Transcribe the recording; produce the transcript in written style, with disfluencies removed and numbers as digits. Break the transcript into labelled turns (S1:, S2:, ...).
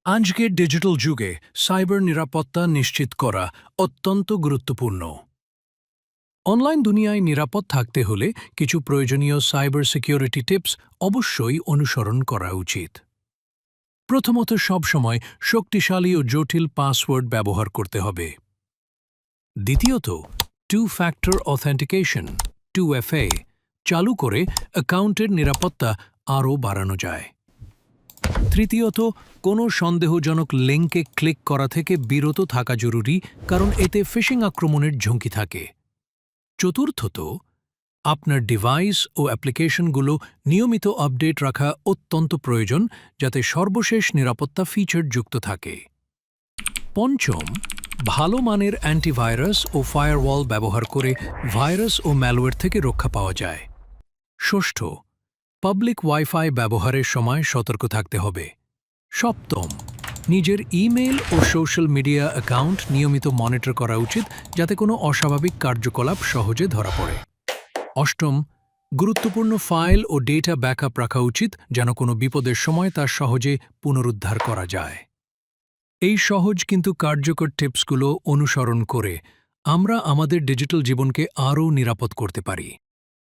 S1: আজকের ডিজিটাল যুগে সাইবার নিরাপত্তা নিশ্চিত করা অত্যন্ত গুরুত্বপূর্ণ। অনলাইন দুনিয়ায় নিরাপদ থাকতে হলে কিছু প্রয়োজনীয় সাইবার সিকিউরিটি টিপস অবশ্যই অনুসরণ করা উচিত। প্রথমত, সবসময় শক্তিশালী ও জটিল পাসওয়ার্ড ব্যবহার করতে হবে। দ্বিতীয়ত, টু ফ্যাক্টর অথেন্টিকেশন 2FA চালু করে অ্যাকাউন্টের নিরাপত্তা আরও বাড়ানো যায়। তৃতীয়ত, কোনো সন্দেহজনক লিঙ্কে ক্লিক করা থেকে বিরত থাকা জরুরি, কারণ এতে ফিশিং আক্রমণের ঝুঁকি থাকে। চতুর্থত, আপনার ডিভাইস ও অ্যাপ্লিকেশনগুলো নিয়মিত আপডেট রাখা অত্যন্ত প্রয়োজন, যাতে সর্বশেষ নিরাপত্তা ফিচার যুক্ত থাকে। পঞ্চম, ভালো মানের অ্যান্টিভাইরাস ও ফায়ারওয়াল ব্যবহার করে ভাইরাস ও ম্যালওয়্যার থেকে রক্ষা পাওয়া যায়। ষষ্ঠ, পাবলিক ওয়াইফাই ব্যবহারের সময় সতর্ক থাকতে হবে। সপ্তম, নিজের ইমেল ও সোশ্যাল মিডিয়া অ্যাকাউন্ট নিয়মিত মনিটর করা উচিত, যাতে কোনো অস্বাভাবিক কার্যকলাপ সহজে ধরা পড়ে। অষ্টম, গুরুত্বপূর্ণ ফাইল ও ডেটা ব্যাকআপ রাখা উচিত, যেন কোনো বিপদের সময় তা সহজে পুনরুদ্ধার করা যায়। এই সহজ কিন্তু কার্যকর টিপসগুলো অনুসরণ করে আমরা আমাদের ডিজিটাল জীবনকে আরও নিরাপদ করতে পারি।